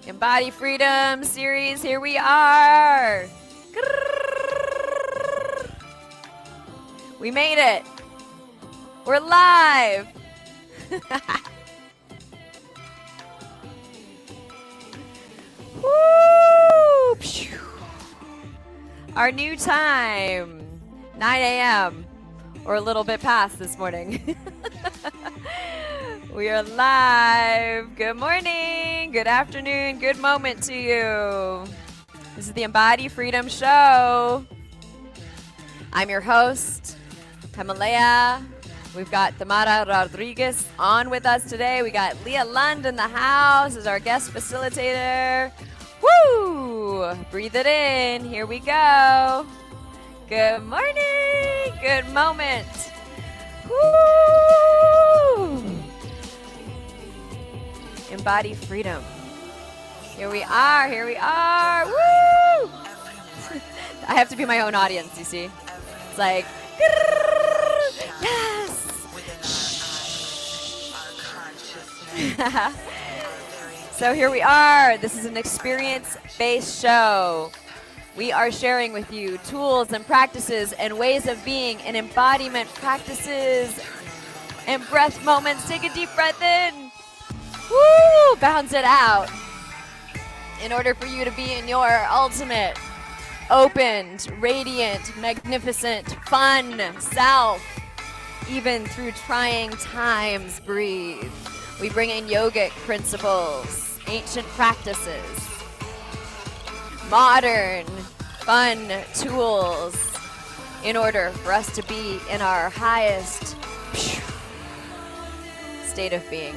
Embody Freedom series, here we are. We made it. We're live. Woo! Our new time, 9 a.m. or a little bit past this morning. We are live. Good morning, good afternoon, good moment to you. This is the Embody Freedom Show. I'm your host, Hemalayaa. We've got Tamara Rodriguez on with us today. We got Leah Lund in the house as our guest facilitator. Woo! Breathe it in. Here we go. Good morning. Good moment. Woo! Embody freedom. Here we are. Here we are. Woo! I have to be my own audience, you see. It's like, yes! So here we are. This is an experience-based show. We are sharing with you tools and practices and ways of being and embodiment practices and breath moments. Take a deep breath in. Woo! Bounce it out. In order for you to be in your ultimate, opened, radiant, magnificent, fun self, even through trying times, breathe. We bring in yogic principles, ancient practices, modern, fun tools in order for us to be in our highest state of being.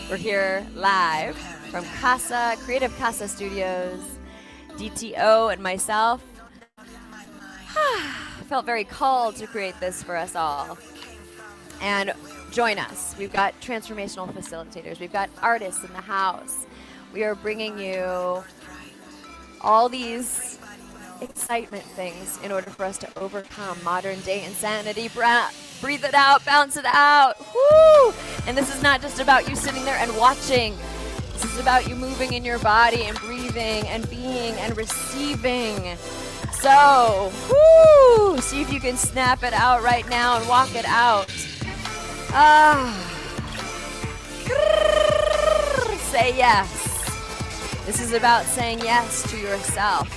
We're here live from Casa, Creative Casa Studios, DTO and myself. I felt very called to create this for us all. And join us. We've got transformational facilitators. We've got artists in the house. We are bringing you all these excitement things in order for us to overcome modern day insanity. Breathe it out, bounce it out. Woo! And this is not just about you sitting there and watching. This is about you moving in your body and breathing and being and receiving. So, woo! See if you can snap it out right now and walk it out. Say yes. This is about saying yes to yourself,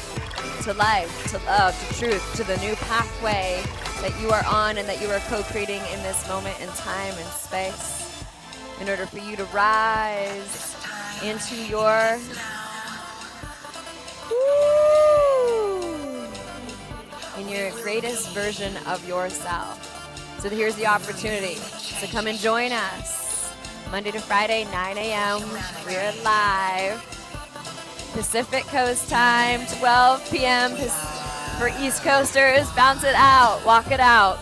to life, to love, to truth, to the new pathway that you are on and that you are co-creating in this moment in time and space in order for you to rise into your in your greatest version of yourself. So here's the opportunity. So come and join us. Monday to Friday, 9 a.m. We're live. Pacific Coast time, 12 p.m. For East Coasters. Bounce it out. Walk it out.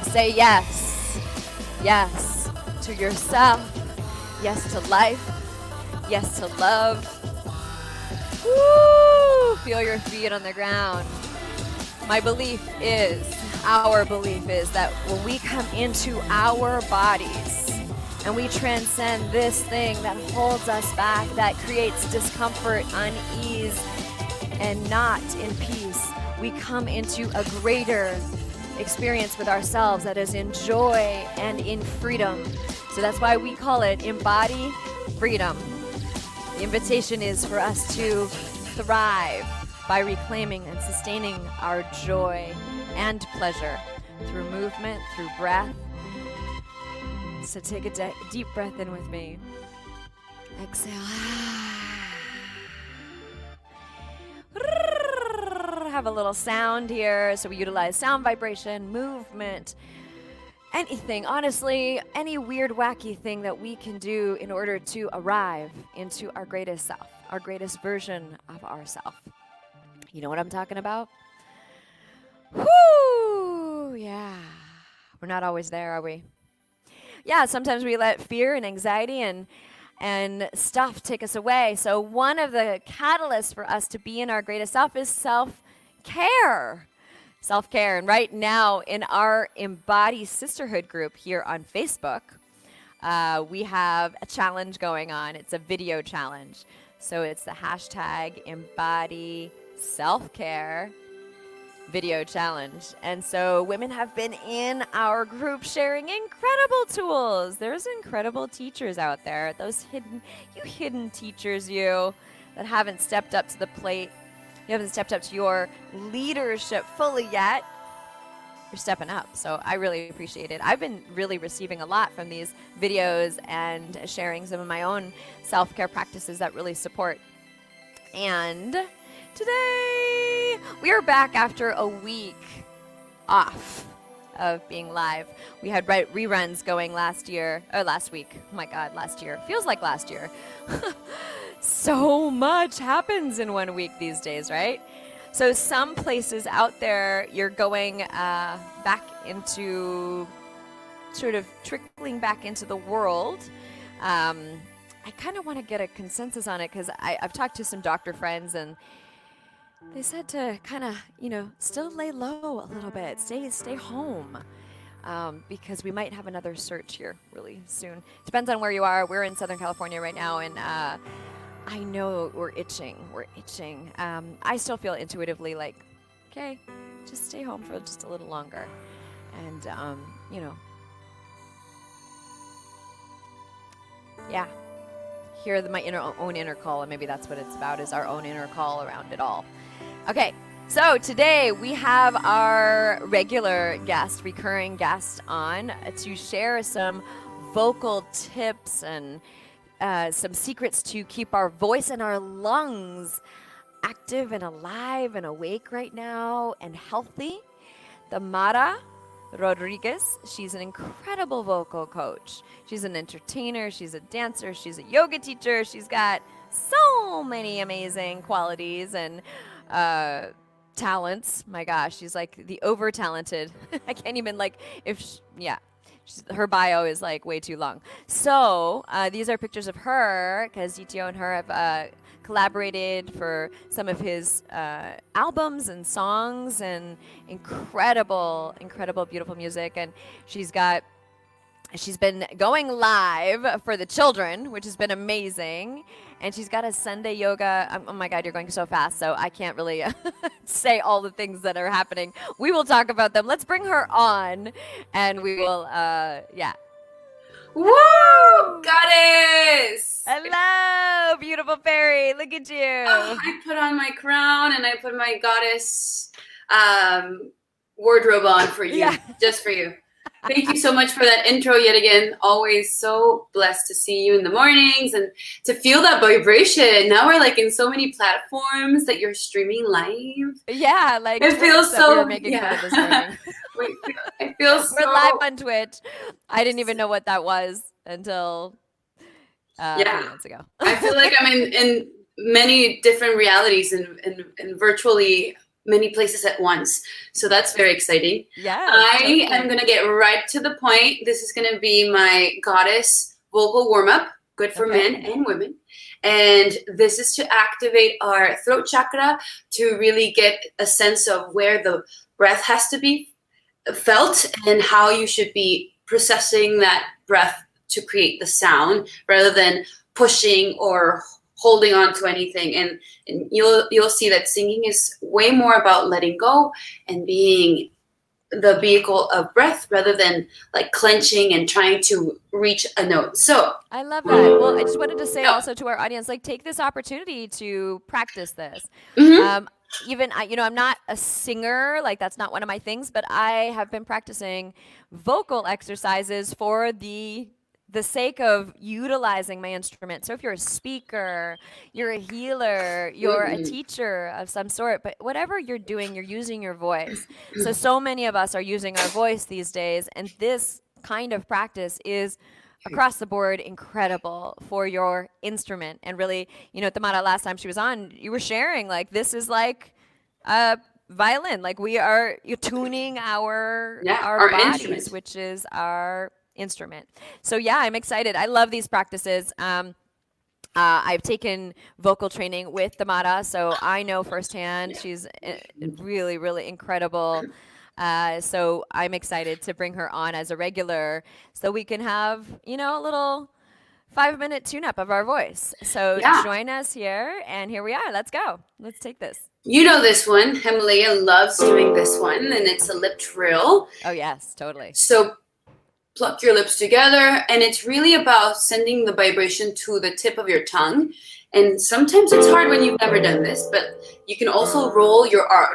Say yes. Yes to yourself. Yes to life. Yes to love. Woo! Feel your feet on the ground. My belief is, our belief is that when we come into our bodies and we transcend this thing that holds us back, that creates discomfort, unease, and not in peace, we come into a greater experience with ourselves that is in joy and in freedom. So that's why we call it Embody Freedom. The invitation is for us to thrive by reclaiming and sustaining our joy and pleasure through movement, through breath. So take a deep breath in with me. Exhale. Have a little sound here. So we utilize sound, vibration, movement, anything, honestly, any weird, wacky thing that we can do in order to arrive into our greatest self, our greatest version of ourself. You know what I'm talking about? Whoo! Yeah. We're not always there, are we? Yeah, sometimes we let fear and anxiety and stuff take us away. So one of the catalysts for us to be in our greatest self is self-care. Self-care. And right now in our Embody Sisterhood group here on Facebook, we have a challenge going on. It's a video challenge. So it's the hashtag Embody Self-Care video challenge. And so women have been in our group sharing incredible tools. There's incredible teachers out there. Those hidden teachers, you that haven't stepped up to the plate. You haven't stepped up to your leadership fully yet. You're stepping up. So I really appreciate it. I've been really receiving a lot from these videos and sharing some of my own self-care practices that really support. And today we are back after a week off of being live. We had reruns going last week. Oh my God, last year. Feels like last year. So much happens in 1 week these days, right? So some places out there, you're going back into sort of trickling back into the world. I kind of want to get a consensus on it because I've talked to some doctor friends and they said to kind of, still lay low a little bit, stay home, because we might have another surge here really soon. Depends on where you are. We're in Southern California right now, and I know we're itching. I still feel intuitively like, okay, just stay home for just a little longer. And, yeah, hear my own inner call, and maybe that's what it's about, is our own inner call around it all. Okay, so today we have our regular guest, recurring guest on to share some vocal tips and some secrets to keep our voice and our lungs active and alive and awake right now and healthy. Tamara Rodriguez, she's an incredible vocal coach. She's an entertainer, she's a dancer, she's a yoga teacher. She's got so many amazing qualities and talents. My gosh, she's like the over-talented. I can't even her bio is like way too long. So these are pictures of her because Yitio and her have collaborated for some of his albums and songs and incredible, beautiful music. And she's been going live for the children, which has been amazing. And she's got a Sunday yoga. Oh my God, you're going so fast, so I can't really say all the things that are happening. We will talk about them. Let's bring her on, and we will, Woo! Goddess! Hello, beautiful fairy. Look at you. Oh, I put on my crown and I put my goddess wardrobe on for you, just for you. Thank you so much for that intro yet again. Always so blessed to see you in the mornings and to feel that vibration. Now we're like in so many platforms that you're streaming live. Yeah, like it feels so. We were making fun of this morning. I feel so. We're live on Twitch. I didn't even know what that was until 3 months ago. I feel like I'm in many different realities and virtually many places at once. So that's very exciting. Yeah. I am going to get right to the point. This is going to be my goddess vocal warm-up, good for men and women. And this is to activate our throat chakra to really get a sense of where the breath has to be felt and how you should be processing that breath to create the sound rather than pushing or holding on to anything. And you'll see that singing is way more about letting go and being the vehicle of breath rather than like clenching and trying to reach a note. So I love that. Well, I just wanted to say also to our audience, like, take this opportunity to practice this. Even I'm not a singer, like that's not one of my things, but I have been practicing vocal exercises for the sake of utilizing my instrument. So if you're a speaker, you're a healer, you're a teacher of some sort, but whatever you're doing, you're using your voice. So many of us are using our voice these days, and this kind of practice is across the board incredible for your instrument. And really, Tamara, last time she was on, you were sharing like this is like a violin. Like you're tuning our bodies, instrument, which is our instrument. So yeah, I'm excited. I love these practices. I've taken vocal training with Tamara, so I know firsthand she's really, really incredible So I'm excited to bring her on as a regular so we can have, you know, a little 5-minute tune-up of our voice. So Yeah. join us here, and here we are. Let's go. Let's take this. You know this one. Hemalayaa loves doing this one, and it's a lip trill. Oh, yes, totally. So pluck your lips together, and it's really about sending the vibration to the tip of your tongue. And sometimes it's hard when you've never done this, but you can also roll your R.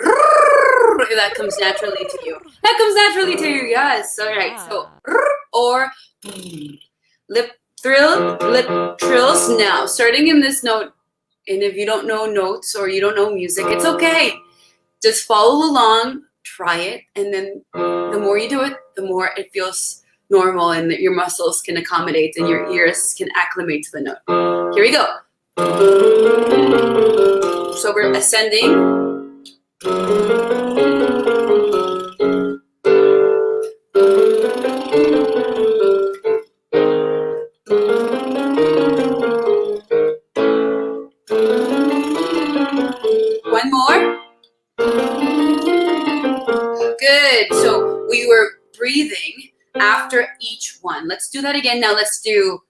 If that comes naturally to you. That comes naturally to you, yes. All right, so or lip trill, lip trills. Now, starting in this note, and if you don't know notes or you don't know music, it's okay. Just follow along, try it, and then the more you do it, the more it feels normal and that your muscles can accommodate and your ears can acclimate to the note. Here we go. So we're ascending. One more. Good. So we were breathing after each one. Let's do that again. Now let's do.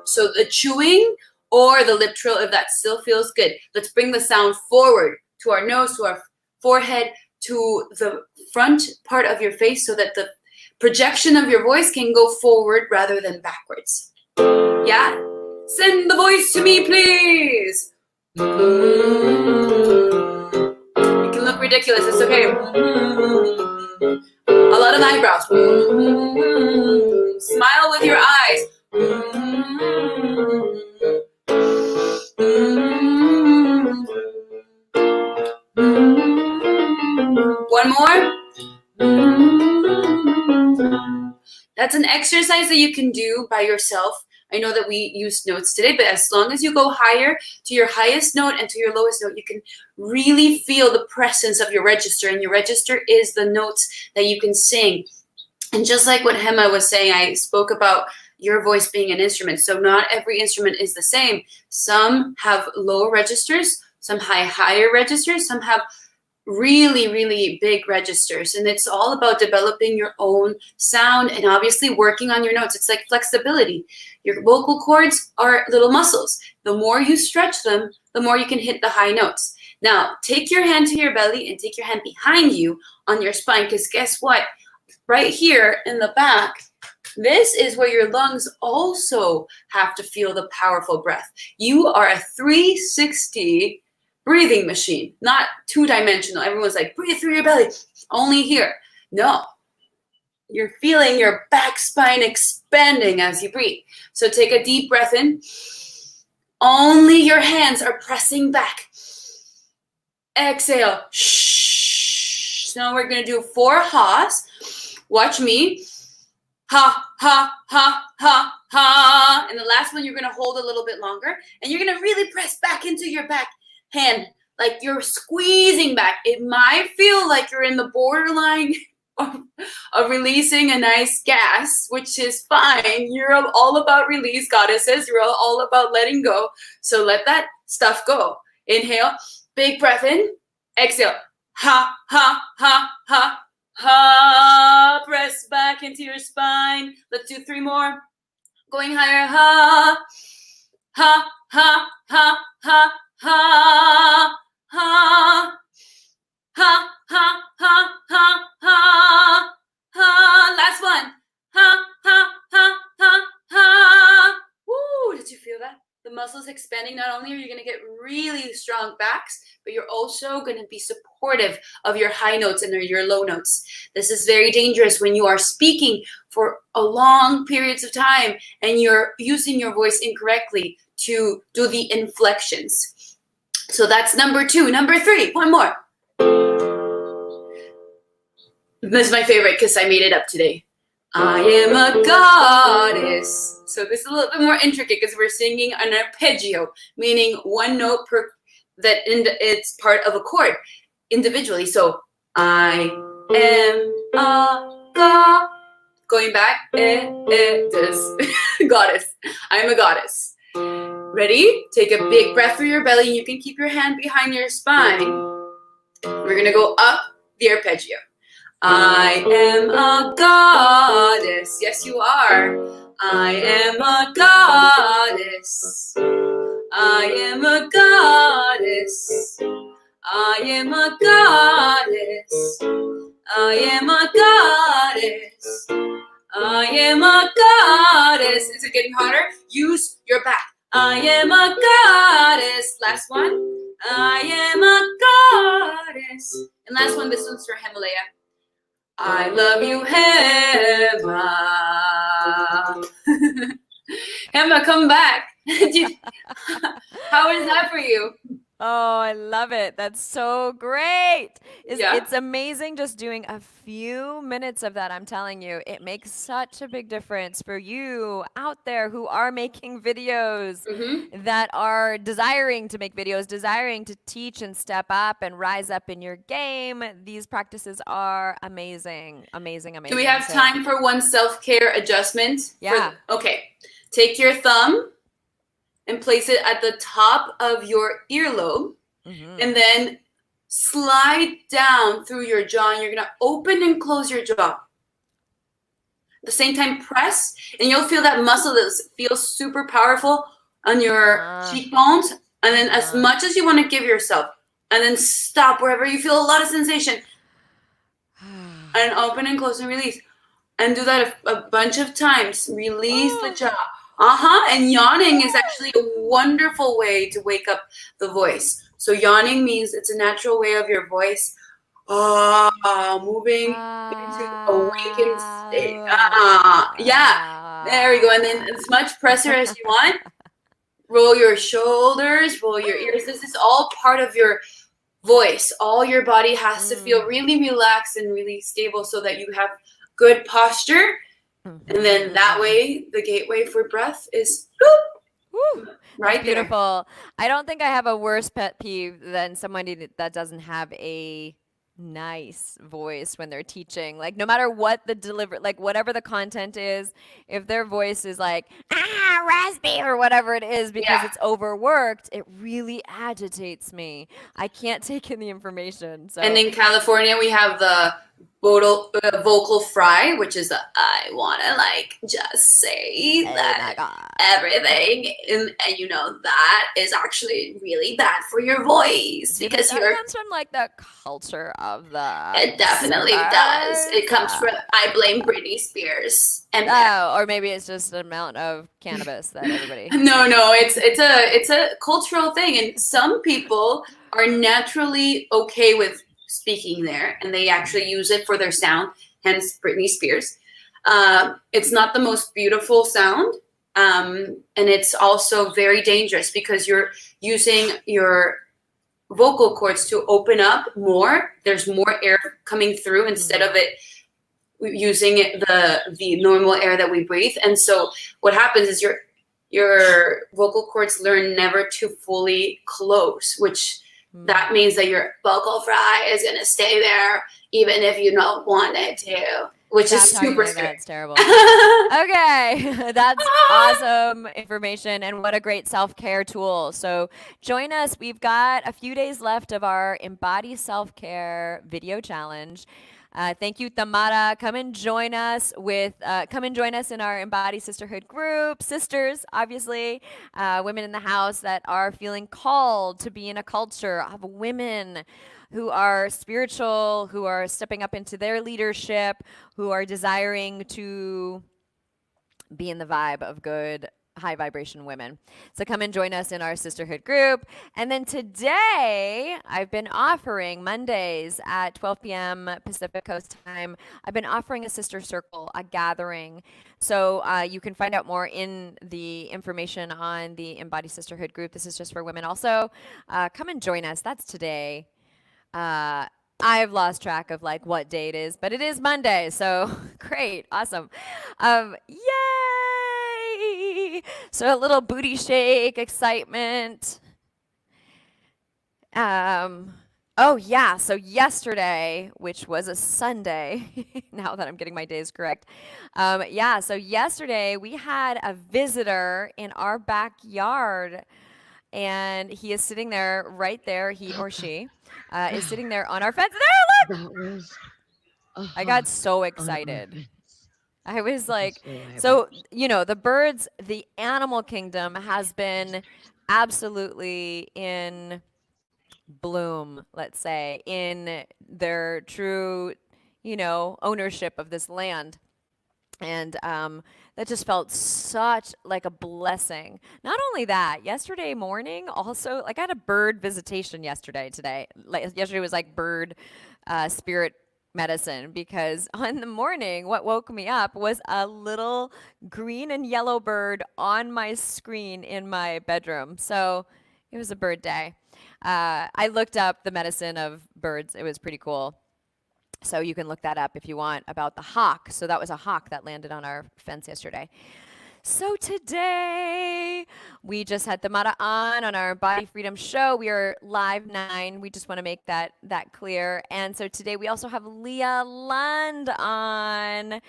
So the chewing or the lip trill, if that still feels good. Let's bring the sound forward to our nose, to our forehead, to the front part of your face so that the projection of your voice can go forward rather than backwards. Yeah? Send the voice to me, please. You can look ridiculous. It's okay. A lot of eyebrows. Smile with your eyes. One more. That's an exercise that you can do by yourself. I know that we used notes today, but as long as you go higher to your highest note and to your lowest note, you can really feel the presence of your register. And your register is the notes that you can sing. And just like what Hema was saying, I spoke about your voice being an instrument. So not every instrument is the same. Some have lower registers, some have higher registers, some have really, really big registers. And it's all about developing your own sound and obviously working on your notes. It's like flexibility. Your vocal cords are little muscles. The more you stretch them, the more you can hit the high notes. Now, take your hand to your belly and take your hand behind you on your spine, because guess what? Right here in the back, this is where your lungs also have to feel the powerful breath. You are a 360 breathing machine, not two-dimensional. Everyone's like, breathe through your belly, only here. No, you're feeling your back spine expanding as you breathe. So take a deep breath in. Only your hands are pressing back. Exhale. Shh. So now we're going to do 4 ha's. Watch me. Ha, ha, ha, ha, ha. And the last one, you're going to hold a little bit longer. And you're going to really press back into your back hand, like you're squeezing back. It might feel like you're in the borderline of releasing a nice gas, which is fine. You're all about release, goddesses. You're all about letting go. So let that stuff go. Inhale, big breath in. Exhale. Ha, ha, ha, ha, ha. Press back into your spine. Let's do 3 more. Going higher. Ha, ha, ha, ha, ha. Ha, ha, ha, ha, ha, ha, ha, ha. Last one. Ha, ha, ha, ha, ha. Woo, did you feel that? The muscles expanding. Not only are you going to get really strong backs, but you're also going to be supportive of your high notes and your low notes. This is very dangerous when you are speaking for a long periods of time and you're using your voice incorrectly to do the inflections. So that's number 2. Number 3, one more. This is my favorite because I made it up today. I am a goddess. So this is a little bit more intricate because we're singing an arpeggio, meaning one note per that it's part of a chord individually. So I am a god. Going back, goddess. I am a goddess. Ready? Take a big breath through your belly. You can keep your hand behind your spine. We're going to go up the arpeggio. I am a goddess. Yes, you are. I am a goddess. I am a goddess. I am a goddess. I am a goddess. I am a goddess. Is it getting hotter? Use your back. I am a goddess. Last one. I am a goddess. And last one, this one's for Hemalayaa. I love you, Hema. Hema, come back. How is that for you? Oh, I love it. That's so great. Yeah. It's amazing just doing a few minutes of that. I'm telling you, it makes such a big difference for you out there who are making videos, that are desiring to make videos, desiring to teach and step up and rise up in your game. These practices are amazing, amazing, amazing. Do we have time for one self-care adjustment? Yeah. Okay. Take your thumb and place it at the top of your earlobe, and then slide down through your jaw, and you're going to open and close your jaw. At the same time, press, and you'll feel that muscle that feels super powerful on your cheekbones, and then as much as you want to give yourself, and then stop wherever you feel a lot of sensation, and open and close and release. And do that a bunch of times. Release the jaw. And yawning is actually a wonderful way to wake up the voice. So yawning means it's a natural way of your voice moving into awakened state. Yeah, there we go. And then as much pressure as you want. Roll your shoulders, roll your ears. This is all part of your voice. All your body has to feel really relaxed and really stable so that you have good posture. And then that way, the gateway for breath is right there. Beautiful. I don't think I have a worse pet peeve than somebody that doesn't have a nice voice when they're teaching. Like no matter what the whatever the content is, if their voice is like raspy or whatever it is because it's overworked, it really agitates me. I can't take in the information. So. And in California, we have the vocal fry, which is I want to just say that everything, and you know that is actually really bad for your voice because that comes from the culture of the. It definitely does. It comes from I blame Britney Spears and or maybe it's just the amount of cannabis that everybody. No, it's a cultural thing, and some people are naturally okay with speaking there, and they actually use it for their sound, hence Britney Spears. It's not the most beautiful sound, and it's also very dangerous because you're using your vocal cords to open up more. There's more air coming through instead of it using the normal air that we breathe. And so what happens is your vocal cords learn never to fully close, which that means that your vocal fry is going to stay there even if you don't want it to, which is super scary. That's terrible. Okay, that's awesome information, and what a great self-care tool. So join us. We've got a few days left of our Embody Self-Care video challenge. Thank you, Tamara. Come and join us in our Embody Sisterhood group. Sisters, obviously, women in the house that are feeling called to be in a culture of women who are spiritual, who are stepping up into their leadership, who are desiring to be in the vibe of good, high vibration women. So come and join us in our sisterhood group. And then today, I've been offering Mondays at 12 p.m. Pacific Coast time. I've been offering a sister circle, a gathering. So you can find out more in the information on the Embody Sisterhood group. This is just for women also. Come and join us. That's today. I've lost track of what day it is, but it is Monday. So great. Awesome. Yay! So a little booty shake, excitement. Oh yeah, so yesterday, which was a Sunday, now that I'm getting my days correct. So yesterday we had a visitor in our backyard. and he is sitting there right there. He or she is sitting there on our fence. There, look! That was a I got hawk so on our excited. fence. I was It was like, reliable. so, the birds, the animal kingdom has been absolutely in bloom, let's say, in their true, ownership of this land. And that just felt such like a blessing. Not only that, yesterday morning also, like I had a bird visitation today. Like yesterday was like bird spirit medicine because on the morning, what woke me up was a little green and yellow bird on my screen in my bedroom. So it was a bird day. I looked up the medicine of birds. It was pretty cool. So you can look that up if you want about the hawk. So that was a hawk that landed on our fence yesterday. So today we just had Tamara on our Body Freedom show. We are live 9. We just want to make that clear. And so today we also have Leah Lund on,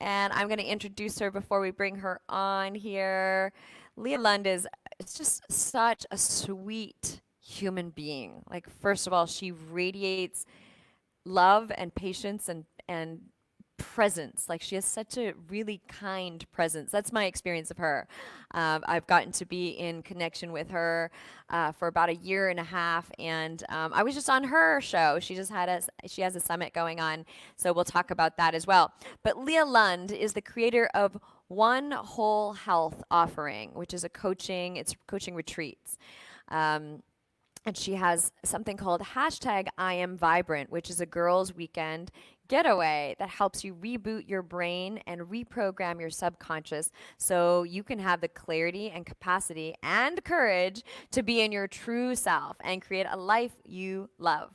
and I'm going to introduce her before we bring her on here. Leah Lund is just such a sweet human being. Like, first of all, she radiates love and patience and presence. Like, she has such a really kind presence. That's my experience of her. I've gotten to be in connection with her for about a year and a half, and I was just on her show. She has a summit going on, so we'll talk about that as well. But Leah Lund is the creator of One Whole Health Offering, which is it's coaching retreats. And she has something called hashtag I Am Vibrant, which is a girls' weekend getaway that helps you reboot your brain and reprogram your subconscious so you can have the clarity and capacity and courage to be in your true self and create a life you love.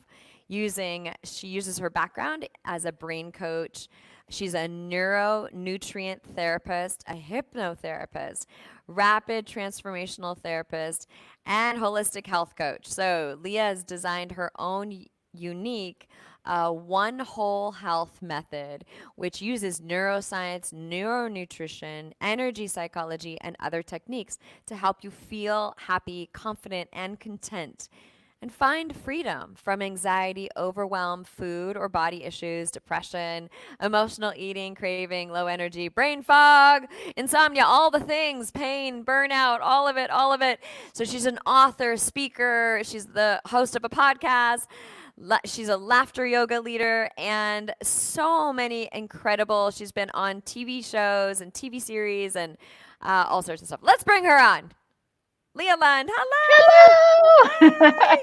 She uses her background as a brain coach. She's a neuro nutrient therapist, a hypnotherapist, rapid transformational therapist, and holistic health coach. So Leah has designed her own unique one whole health method, which uses neuroscience, neuro nutrition, energy psychology, and other techniques to help you feel happy, confident, and content. And find freedom from anxiety, overwhelm, food or body issues, depression, emotional eating, craving, low energy, brain fog, insomnia, all the things, pain, burnout, all of it, all of it. So she's an author, speaker, she's the host of a podcast. She's a laughter yoga leader and so many incredible. She's been on TV shows and TV series and all sorts of stuff. Let's bring her on. Leah Lund, hello! Hello!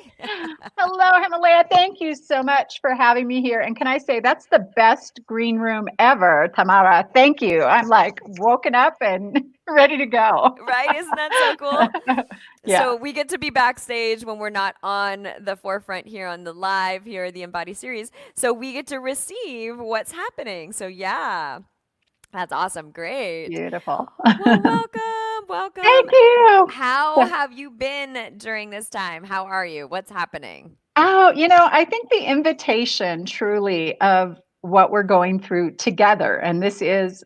Hello, Hemalayaa. Thank you so much for having me here. And can I say that's the best green room ever, Tamara. Thank you. I'm like woken up and ready to go. Right? Isn't that so cool? Yeah. So we get to be backstage when we're not on the forefront here on the live here, the Embody series. So we get to receive what's happening. So yeah. That's awesome. Great. Beautiful. Well, welcome. Thank you. How have you been during this time? How are you? What's happening? Oh, I think the invitation truly of what we're going through together, and this is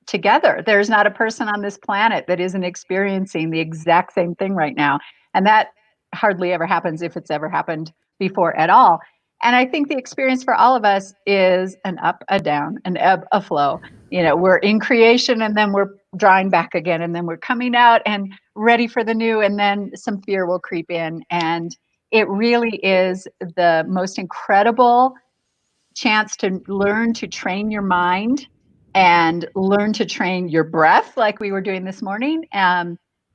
together. There's not a person on this planet that isn't experiencing the exact same thing right now. And that hardly ever happens, if it's ever happened before at all. And I think the experience for all of us is an up, a down, an ebb, a flow. We're in creation and then we're drawing back again and then we're coming out and ready for the new, and then some fear will creep in. And it really is the most incredible chance to learn to train your mind and learn to train your breath like we were doing this morning,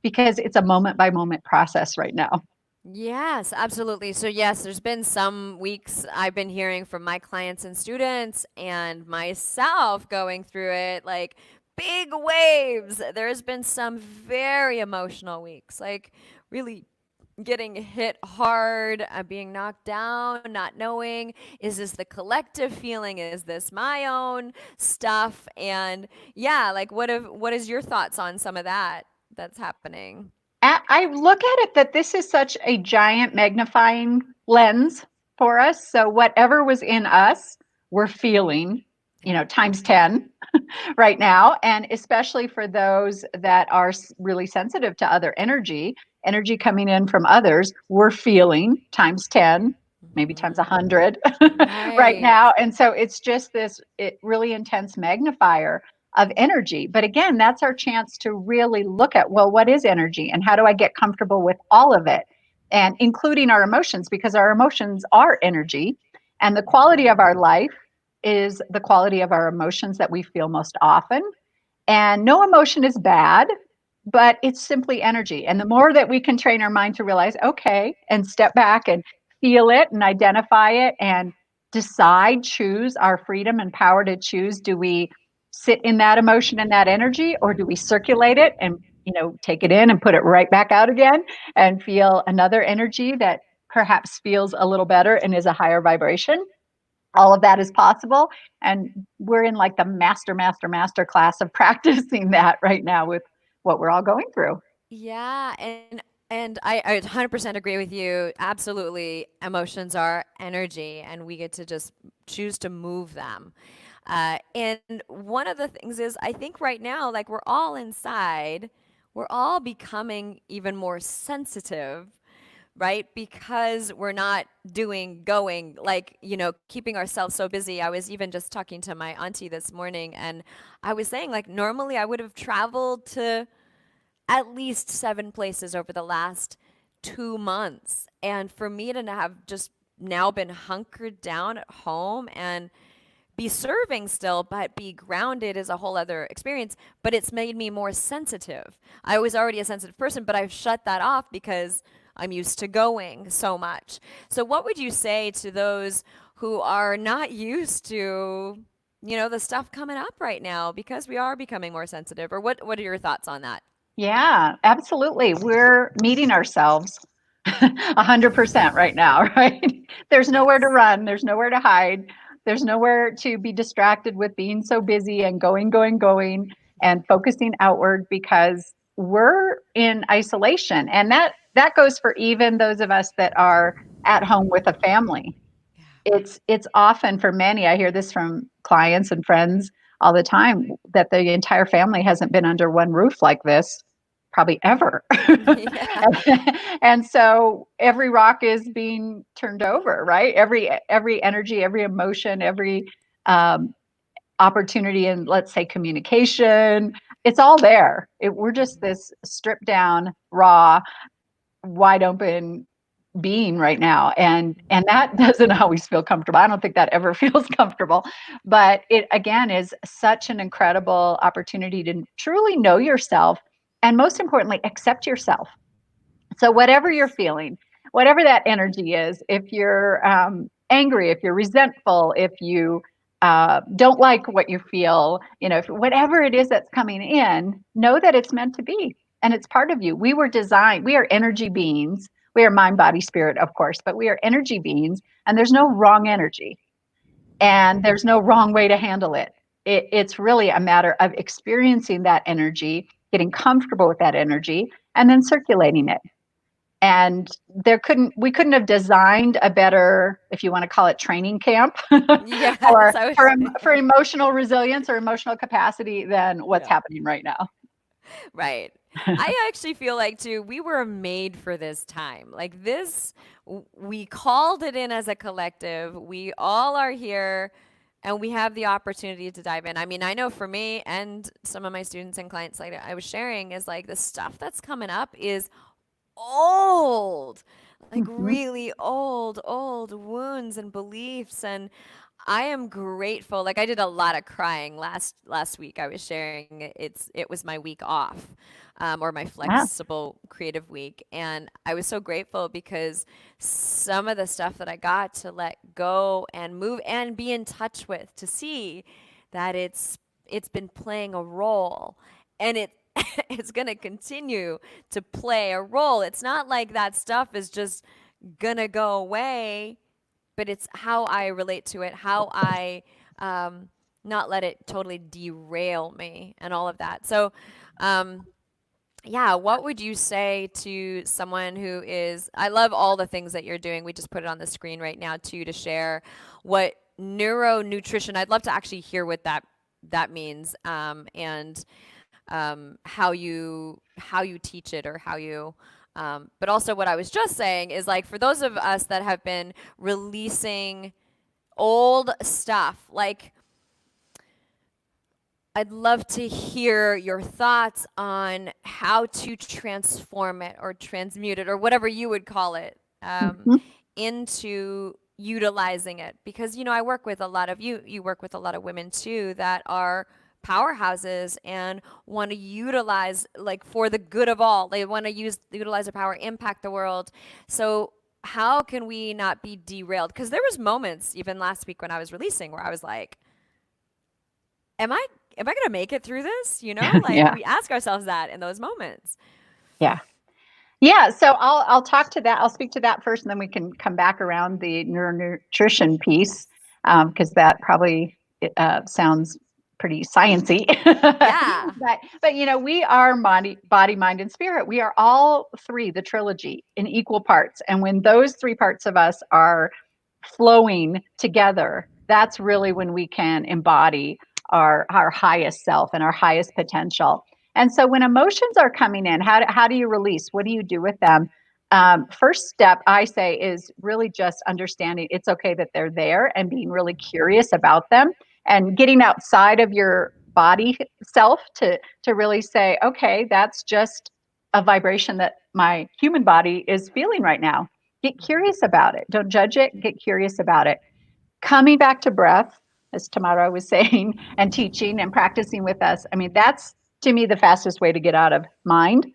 because it's a moment by moment process right now. Yes, absolutely. So yes, there's been some weeks I've been hearing from my clients and students and myself going through it, like big waves. There's been some very emotional weeks, like really getting hit hard, being knocked down, not knowing, is this the collective feeling? Is this my own stuff? And yeah, like what is your thoughts on some of that's happening? I look at it that this is such a giant magnifying lens for us. So whatever was in us, we're feeling times 10 right now. And especially for those that are really sensitive to other energy coming in from others, we're feeling times 10, maybe times 100 right Right. now. And so it's just this really intense magnifier of energy. But again, that's our chance to really look at, well, what is energy and how do I get comfortable with all of it? And including our emotions, because our emotions are energy. And the quality of our life is the quality of our emotions that we feel most often. And no emotion is bad, but it's simply energy. And the more that we can train our mind to realize, okay, and step back and feel it and identify it and decide, choose our freedom and power to choose. Do we sit in that emotion and that energy, or do we circulate it and, take it in and put it right back out again and feel another energy that perhaps feels a little better and is a higher vibration? All of that is possible. And we're in like the master class of practicing that right now with what we're all going through. Yeah, and I 100% agree with you. Absolutely, emotions are energy, and we get to just choose to move them. And one of the things is, I think right now, like we're all inside, we're all becoming even more sensitive, right? Because we're not going, like, keeping ourselves so busy. I was even just talking to my auntie this morning, and I was saying, like, normally I would have traveled to at least 7 places over the last 2 months. And for me to have just now been hunkered down at home and be serving still, but be grounded is a whole other experience. But it's made me more sensitive. I was already a sensitive person, but I've shut that off because I'm used to going so much. So, what would you say to those who are not used to, the stuff coming up right now because we are becoming more sensitive? Or what are your thoughts on that? Yeah, absolutely. We're meeting ourselves 100% right now, right? There's nowhere to Yes. run, there's nowhere to hide, there's nowhere to be distracted with being so busy and going, and focusing outward because we're in isolation. And that goes for even those of us that are at home with a family. It's often for many, I hear this from clients and friends all the time, that the entire family hasn't been under one roof like this probably ever. Yeah. And so every rock is being turned over, right? Every energy, every emotion, every um, opportunity in, let's say, communication, it's all there. We're just this stripped down, raw, wide open being right now, and that doesn't always feel comfortable. I don't think that ever feels comfortable, but it again is such an incredible opportunity to truly know yourself, and most importantly, accept yourself. So whatever you're feeling, whatever that energy is, if you're angry, if you're resentful, if you don't like what you feel, if, whatever it is that's coming in, know that it's meant to be and it's part of you. We were designed, we are energy beings. We are mind, body, spirit, of course, but we are energy beings, and there's no wrong energy and there's no wrong way to handle it. It's really a matter of experiencing that energy, getting comfortable with that energy, and then circulating it. And we couldn't have designed a better, if you want to call it, training camp Yes, I was. for emotional resilience or emotional capacity than what's Yeah. happening right now. Right. I actually feel like too, we were made for this time. Like this, we called it in as a collective. We all are here and we have the opportunity to dive in. I mean, I know for me and some of my students and clients, like I was sharing, is like the stuff that's coming up is old, like Mhm. really old wounds and beliefs. And I am grateful. Like I did a lot of crying last week. I was sharing it was my week off, or my Yeah. flexible creative week, and I was so grateful because some of the stuff that I got to let go and move and be in touch with, to see that it's been playing a role, and it's going to continue to play a role. It's not like that stuff is just gonna go away, but it's how I relate to it, how I um, not let it totally derail me and all of that. So, um, yeah, what would you say to someone who is, I love all the things that you're doing. We just put it on the screen right now too to share what Neuro Nutrition. I'd love to actually hear what that means, and how you teach it, or how you. But also, what I was just saying is, like, for those of us that have been releasing old stuff, like, I'd love to hear your thoughts on how to transform it or transmute it or whatever you would call it, Mhm. into utilizing it. Because, I work with a lot of you work with a lot of women too that are powerhouses and want to utilize, like, for the good of all. They want to utilize their power, impact the world. So how can we not be derailed? Because there was moments even last week when I was releasing where I was like, am I going to make it through this? Like, Yeah. we ask ourselves that in those moments. Yeah. Yeah. So I'll talk to that. I'll speak to that first, and then we can come back around the neuronutrition piece, because that probably sounds pretty sciencey. Yeah. But we are body, mind, and spirit. We are all three, the trilogy, in equal parts. And when those three parts of us are flowing together, that's really when we can embody our highest self and our highest potential. And so when emotions are coming in, how do you release? What do you do with them? First step, I say, is really just understanding it's okay that they're there and being really curious about them, and getting outside of your body self to really say, okay, that's just a vibration that my human body is feeling right now. Get curious about it. Don't judge it. Get curious about it. Coming back to breath, as Tamara was saying, and teaching and practicing with us. I mean, that's, to me, the fastest way to get out of mind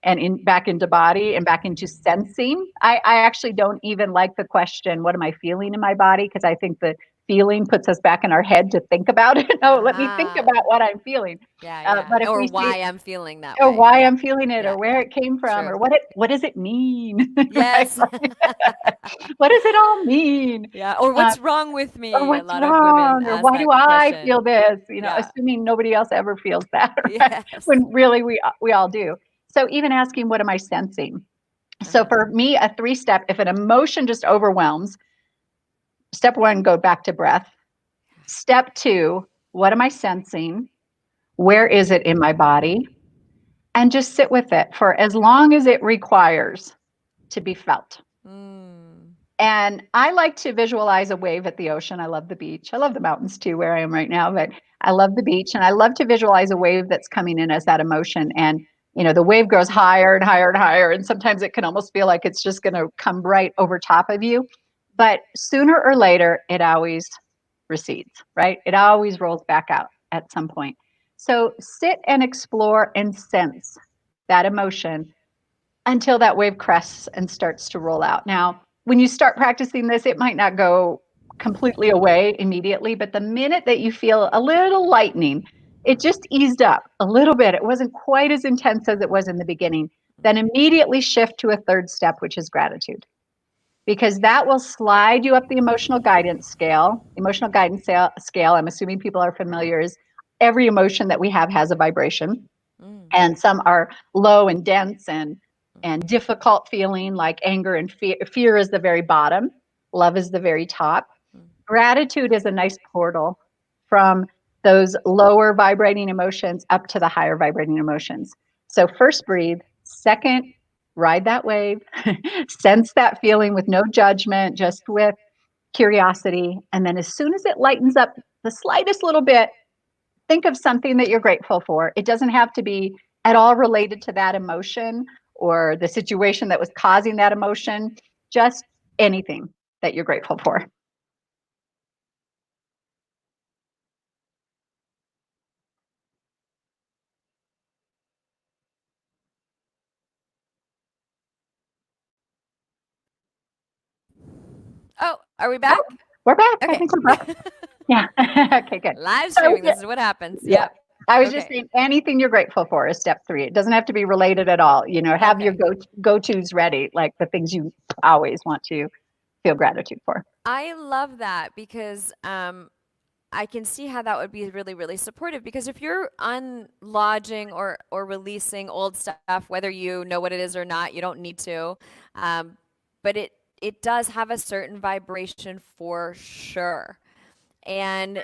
and back into body and back into sensing. I actually don't even like the question, what am I feeling in my body? Because I think the feeling puts us back in our head to think about it. No, let me think about what I'm feeling. Yeah. But if Or we why say, I'm feeling that or way. why Yeah. I'm feeling it, Yeah. or where it came from, True. or what does it mean? Right? Yes. What does it all mean? Yeah. Or what's wrong with Or me? A what's lot of women wrong? Or ask why do that I question. feel this? Yeah. Assuming nobody else ever feels that, right? Yes. When really we all do. So even asking, what am I sensing? So Uh-huh. for me, a 3-step, if an emotion just overwhelms, step 1, go back to breath. Step 2, what am I sensing? Where is it in my body? And just sit with it for as long as it requires to be felt. Mm. And I like to visualize a wave at the ocean. I love the beach. I love the mountains too, where I am right now, but I love the beach. And I love to visualize a wave that's coming in as that emotion. And, the wave goes higher and higher and higher. And sometimes it can almost feel like it's just going to come right over top of you. But sooner or later, it always recedes, right? It always rolls back out at some point. So sit and explore and sense that emotion until that wave crests and starts to roll out. Now, when you start practicing this, it might not go completely away immediately, but the minute that you feel a little lightening, it just eased up a little bit. It wasn't quite as intense as it was in the beginning. Then immediately shift to a 3rd step, which is gratitude, because that will slide you up the emotional guidance scale. Emotional guidance scale, I'm assuming people are familiar, is every emotion that we have has a vibration. Mm. And some are low and dense and difficult feeling, like anger and fear. Fear is the very bottom, love is the very top. Gratitude is a nice portal from those lower vibrating emotions up to the higher vibrating emotions. So first breathe, second ride that wave, sense that feeling with no judgment, just with curiosity. And then as soon as it lightens up the slightest little bit, think of something that you're grateful for. It doesn't have to be at all related to that emotion or the situation that was causing that emotion, just anything that you're grateful for. Oh, are we back? We're back. I Okay. think we're back. Yeah. Okay, good. Live So, streaming. This is what happens. yeah. Yep. I was just Okay. saying anything you're grateful for is step 3. It doesn't have to be related at all. Have your Okay. go-tos ready, like the things you always want to feel gratitude for. I love that because I can see how that would be really, really supportive, because if you're unlodging or releasing old stuff, whether you know what it is or not, you don't need to. But it does have a certain vibration for sure. and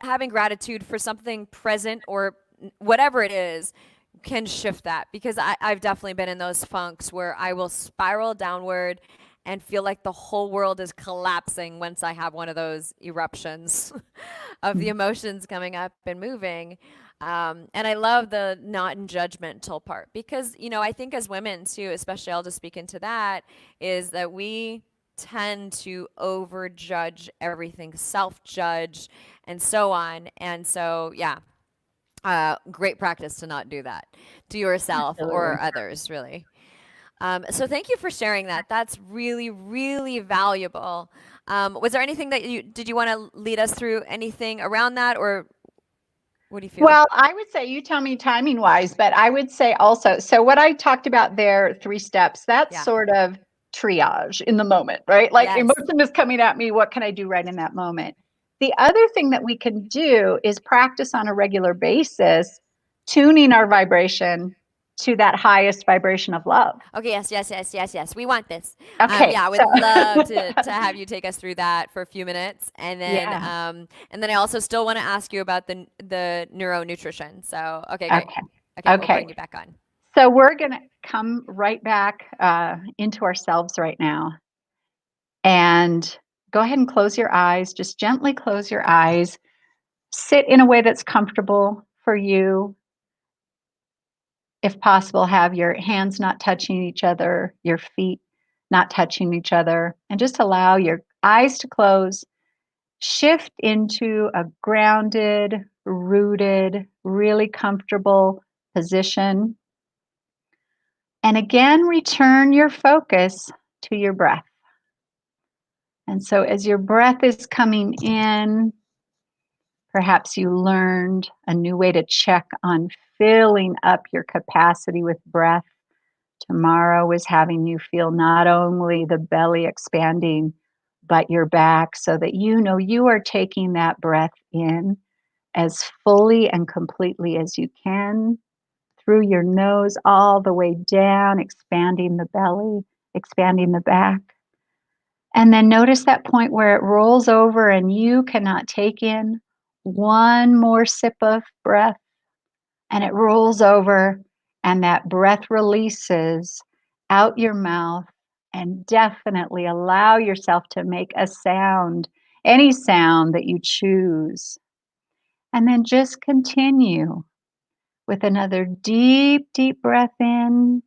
having gratitude for something present or whatever it is can shift that, because I've definitely been in those funks where I will spiral downward and feel like the whole world is collapsing once I have one of those eruptions of the emotions coming up and moving. And I love the not in judgmental part, because, I think as women too, especially, I'll just speak into that, is that we tend to overjudge everything, self-judge, and so on. And so, yeah, great practice to not do that to yourself or Absolutely. others, really. So thank you for sharing that. That's really, really valuable. Was there anything that did you want to lead us through anything around that, or what do you feel? Well, I would say, you tell me timing wise, but I would say also, so what I talked about there, 3 steps, that's Yeah. sort of triage in the moment, right? Like, Yes. emotion is coming at me. What can I do right in that moment? The other thing that we can do is practice on a regular basis, tuning our vibration to that highest vibration of love. Okay. Yes. Yes. Yes. Yes. Yes. We want this. Okay. Yeah, I would So, love to have you take us through that for a few minutes, yeah. and then I also still want to ask you about the neuro nutrition. So okay, great. Okay. Okay, we'll Okay. bring you back on. So we're going to come right back into ourselves right now. And go ahead and close your eyes. Just gently close your eyes. Sit in a way that's comfortable for you. If possible, have your hands not touching each other, your feet not touching each other, and just allow your eyes to close. Shift into a grounded, rooted, really comfortable position. And again, return your focus to your breath. And so as your breath is coming in, perhaps you learned a new way to check on filling up your capacity with breath. Tomorrow is having you feel not only the belly expanding, but your back, so that you know you are taking that breath in as fully and completely as you can, through your nose all the way down, expanding the belly, expanding the back. And then notice that point where it rolls over and you cannot take in one more sip of breath, and it rolls over, and that breath releases out your mouth. And definitely allow yourself to make a sound, any sound that you choose. And then just continue with another deep, deep breath in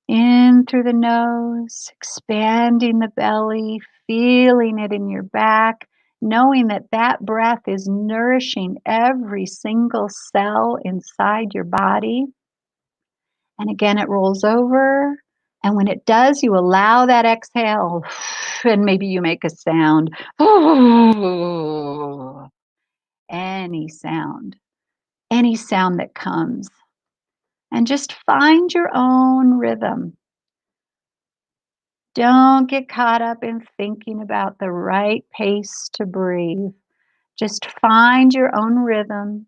through the nose, expanding the belly, feeling it in your back, knowing that that breath is nourishing every single cell inside your body. And again, it rolls over. And when it does, you allow that exhale, and maybe you make a sound. Any sound that comes. And just find your own rhythm. Don't get caught up in thinking about the right pace to breathe. Just find your own rhythm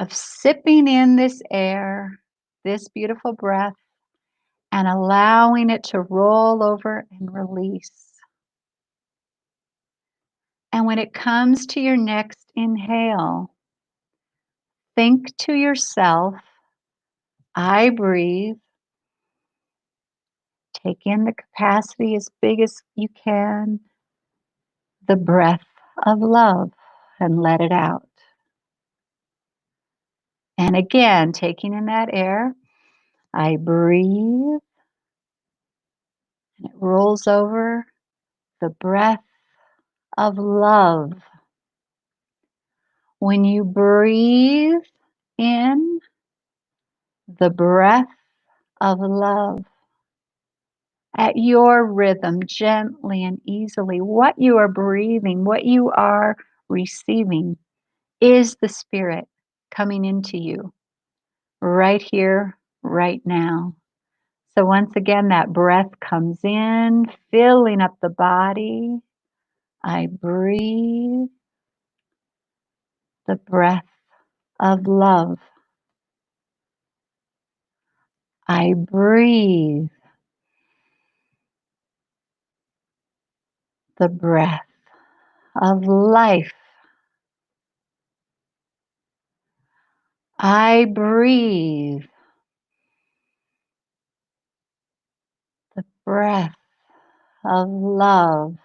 of sipping in this air, this beautiful breath, and allowing it to roll over and release. And when it comes to your next inhale, think to yourself, I breathe. Take in the capacity as big as you can, the breath of love, and let it out. And again, taking in that air, I breathe, and it rolls over, the breath of love. When you breathe in the breath of love, at your rhythm, gently and easily, what you are breathing, what you are receiving is the spirit coming into you right here, right now. So once again, that breath comes in, filling up the body. I breathe the breath of love. I breathe the breath of life. I breathe the breath of love.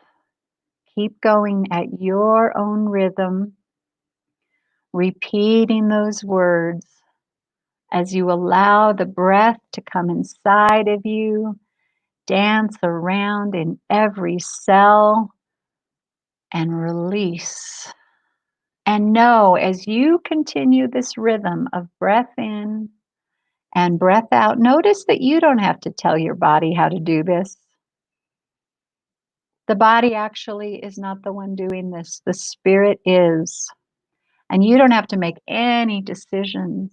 Keep going at your own rhythm, repeating those words as you allow the breath to come inside of you, dance around in every cell, and release. And know as you continue this rhythm of breath in and breath out, notice that you don't have to tell your body how to do this. The body actually is not the one doing this, the spirit is. And you don't have to make any decisions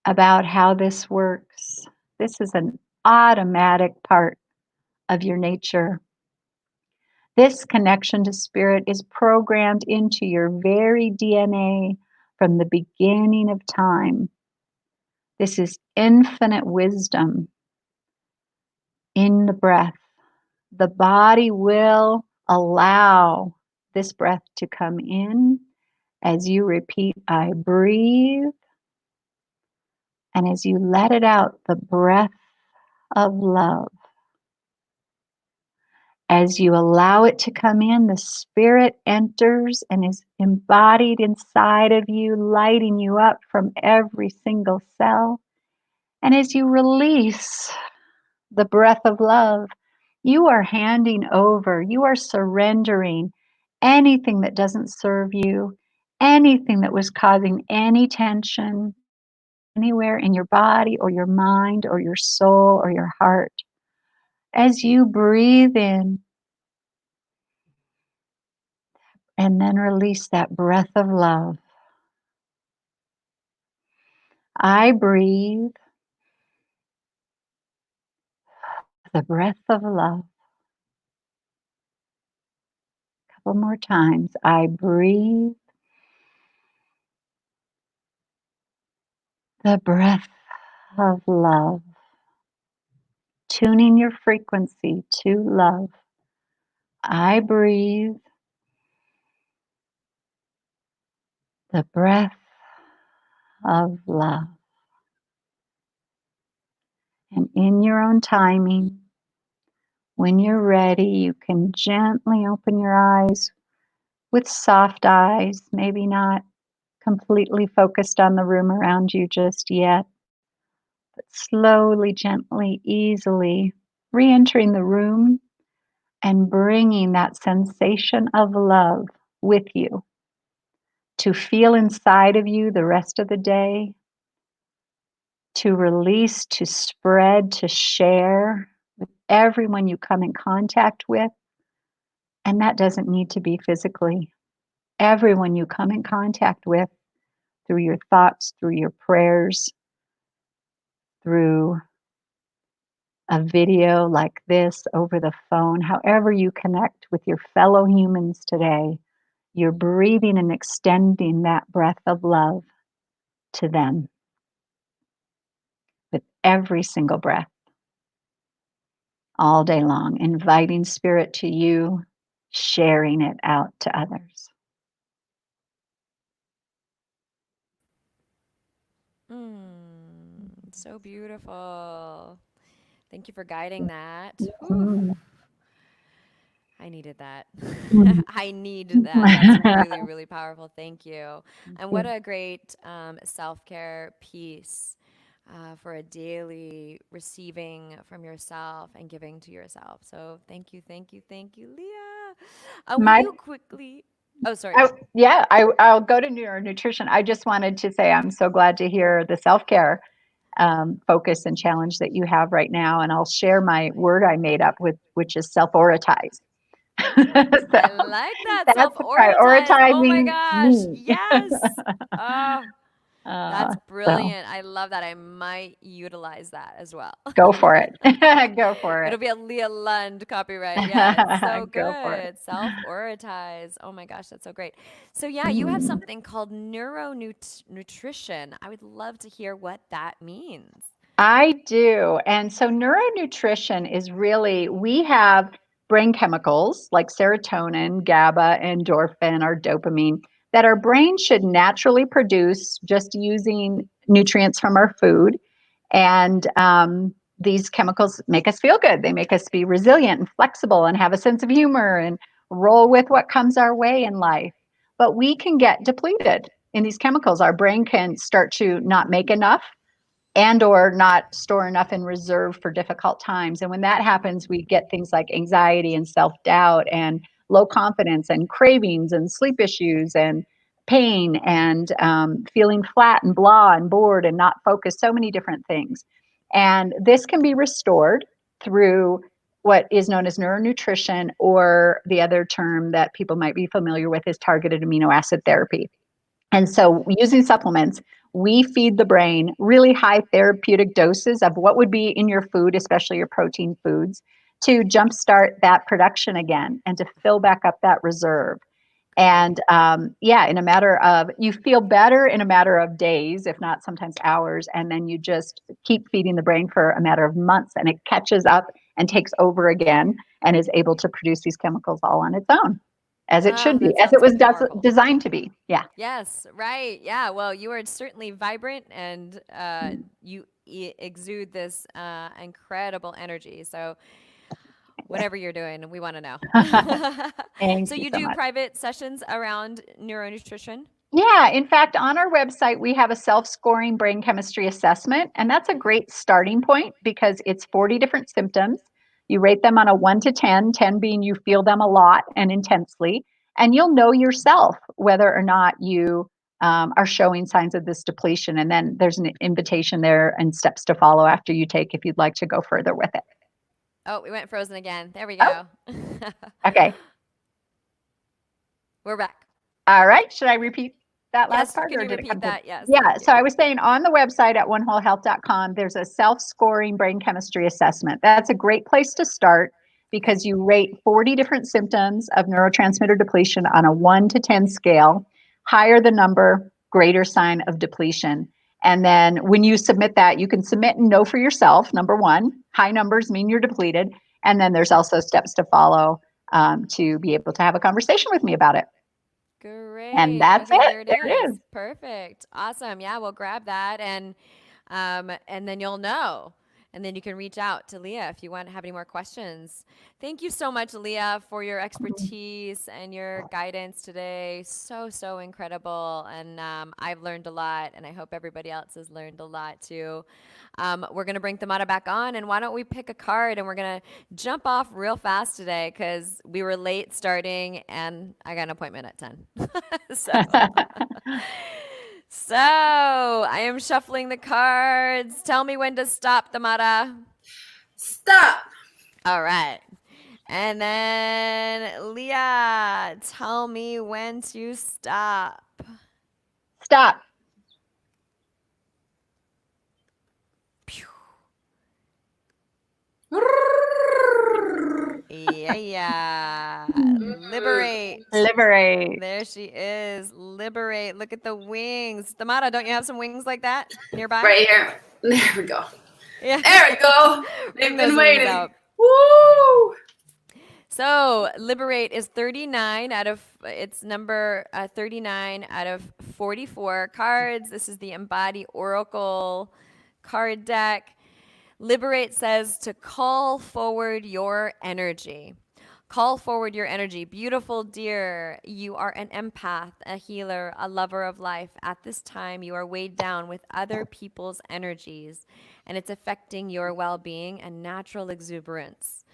about how this works. This is an automatic part of your nature. This connection to spirit is programmed into your very DNA from the beginning of time. This is infinite wisdom in the breath. The body will allow this breath to come in as you repeat, I breathe. And as you let it out, the breath of love. As you allow it to come in, the spirit enters and is embodied inside of you, lighting you up from every single cell. And as you release the breath of love, you are handing over, you are surrendering anything that doesn't serve you, anything that was causing any tension anywhere in your body or your mind or your soul or your heart. As you breathe in and then release that breath of love, I breathe the breath of love. A couple more times. I breathe the breath of love, tuning your frequency to love. I breathe the breath of love. And in your own timing, when you're ready, you can gently open your eyes with soft eyes, maybe not completely focused on the room around you just yet, but slowly, gently, easily re-entering the room and bringing that sensation of love with you to feel inside of you the rest of the day, to release, to spread, to share with everyone you come in contact with. And that doesn't need to be physically. Everyone you come in contact with through your thoughts, through your prayers, through a video like this over the phone, however you connect with your fellow humans today, you're breathing and extending that breath of love to them with every single breath, all day long, inviting spirit to you, sharing it out to others. So beautiful. Thank you for guiding that. Mm. I needed that. Mm. I need that. That's really, really powerful. Thank you. And what a great self-care piece for a daily receiving from yourself and giving to yourself. So thank you, thank you, thank you, Leah. Will you quickly? Oh, sorry. I'll go to Neuro Nutrition. I just wanted to say I'm so glad to hear the self-care focus and challenge that you have right now. And I'll share my word I made up with, which is self-oritize. I like that. That's Self-oritize. Oh my prioritizing gosh. me. Yes. Oh, that's So brilliant. I love that. I might utilize that as well. go for it. Go for it. It'll be a Leah Lund copyright. Yes. So Go for it. good. Self-oritize. Oh my gosh, that's so great. So yeah, you have something called Neuro Nutrition. I would love to hear what that means. I do. And so neuronutrition is really, we have brain chemicals like serotonin, GABA, endorphin, or dopamine that our brain should naturally produce just using nutrients from our food. And these chemicals make us feel good. They make us be resilient and flexible and have a sense of humor and roll with what comes our way in life. But we can get depleted in these chemicals. Our brain can start to not make enough and or not store enough in reserve for difficult times. And when that happens, we get things like anxiety and self-doubt and low confidence and cravings and sleep issues and pain and feeling flat and blah and bored and not focused, so many different things. And this can be restored through what is known as neuro nutrition, or the other term that people might be familiar with is targeted amino acid therapy. And so using supplements, we feed the brain really high therapeutic doses of what would be in your food, especially your protein foods, to jumpstart that production again and to fill back up that reserve. And in a matter of, you feel better in a matter of days, if not sometimes hours, and then you just keep feeding the brain for a matter of months, and it catches up and takes over again and is able to produce these chemicals all on its own, as it should be, as it was designed to be. Yeah. Yes, right. Yeah. Well, you are certainly vibrant, and you exude this incredible energy. So whatever you're doing, we want to know. So you do private sessions around neuro nutrition? Yeah, in fact, on our website, we have a self-scoring brain chemistry assessment, and that's a great starting point because it's 40 different symptoms. You rate them on a 1 to 10, 10 being you feel them a lot and intensely, and you'll know yourself whether or not you are showing signs of this depletion. And then there's an invitation there and steps to follow after you take if you'd like to go further with it. Oh, we went frozen again. There we go. Oh. Okay. We're back. All right. Should I repeat that last part? Can you repeat that? Yes. Yeah. So I was saying on the website at onewholehealth.com, there's a self-scoring brain chemistry assessment. That's a great place to start because you rate 40 different symptoms of neurotransmitter depletion on a 1 to 10 scale. Higher the number, greater sign of depletion. And then when you submit that, you can submit and know for yourself, number one. High numbers mean you're depleted. And then there's also steps to follow to be able to have a conversation with me about it. Great. And that's it. There it is. Perfect. Awesome. Yeah, we'll grab that and then you'll know. And then you can reach out to Leah if you want to have any more questions. Thank you so much, Leah, for your expertise and your guidance today. So incredible. And I've learned a lot, and I hope everybody else has learned a lot too. We're going to bring Thamara back on, and why don't we pick a card, and we're going to jump off real fast today because we were late starting, and I got an appointment at 10. So I am shuffling the cards. Tell me when to stop, Thamara. Stop. All right. And then Leah, tell me when to stop. Stop. Yeah. Liberate. Liberate. There she is. Liberate. Look at the wings. Thamara, don't you have some wings like that nearby? Right here. There we go. Yeah. There we go. They've been waiting. Woo! So Liberate is 39 out of, it's number 39 out of 44 cards. This is the Embody Oracle card deck. Liberate says to call forward your energy. Call forward your energy. Beautiful dear, you are an empath, a healer, a lover of life. At this time, you are weighed down with other people's energies, and it's affecting your well-being and natural exuberance.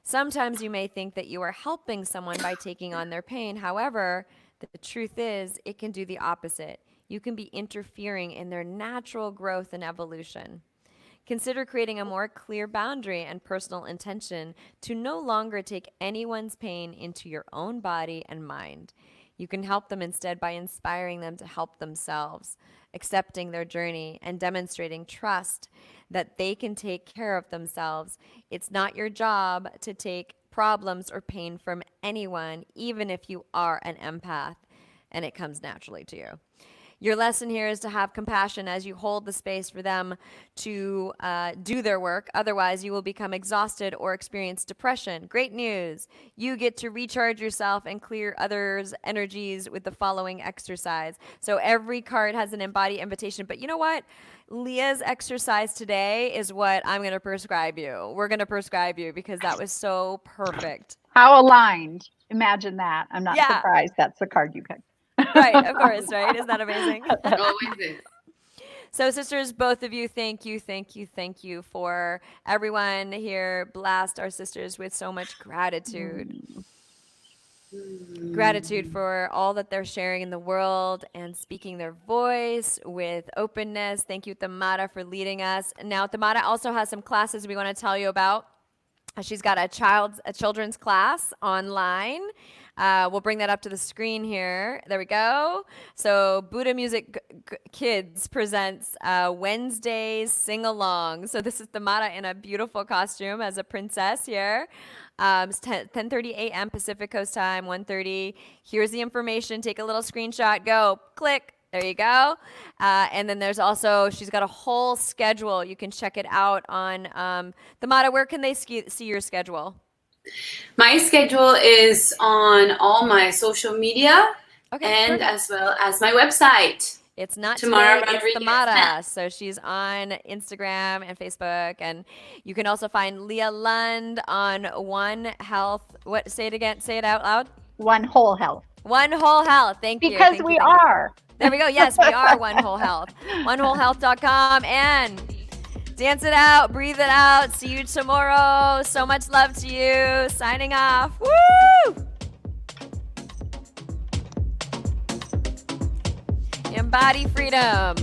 Sometimes you may think that you are helping someone by taking on their pain. However, the truth is it can do the opposite. You can be interfering in their natural growth and evolution. Consider creating a more clear boundary and personal intention to no longer take anyone's pain into your own body and mind. You can help them instead by inspiring them to help themselves, accepting their journey, and demonstrating trust that they can take care of themselves. It's not your job to take problems or pain from anyone, even if you are an empath and it comes naturally to you. Your lesson here is to have compassion as you hold the space for them to do their work. Otherwise, you will become exhausted or experience depression. Great news. You get to recharge yourself and clear others' energies with the following exercise. So every card has an embody invitation. But you know what? Leah's exercise today is what I'm going to prescribe you. We're going to prescribe you because that was so perfect. How aligned. Imagine that. I'm not surprised that's the card you picked. Right, of course, right? Isn't that amazing? Always is. So, sisters, both of you, thank you for everyone here. Blast our sisters with so much gratitude. Gratitude for all that they're sharing in the world and speaking their voice with openness. Thank you, Tamara, for leading us. Now, Tamara also has some classes we want to tell you about. She's got a children's class online. We'll bring that up to the screen here. There we go. So Buddha Music Kids presents Wednesday's sing-along. So this is Tamara in a beautiful costume as a princess here. It's 10:30 a.m. Pacific Coast time, 1:30. Here's the information. Take a little screenshot. Go. Click. There you go. And then there's also, she's got a whole schedule. You can check it out on Tamara. Where can they see your schedule? My schedule is on all my social media and perfect. as well as my website. It's not Tamara today, Rodriguez. it's Tamara. So she's on Instagram and Facebook. And you can also find Leah Lund on One Health. What? Say it again. Say it out loud. One Whole Health. One Whole Health. Thank you. Because we are. There we go. Yes, we are One Whole Health. OneWholeHealth.com. And dance it out, breathe it out. See you tomorrow. So much love to you. Signing off. Woo! Embody freedom.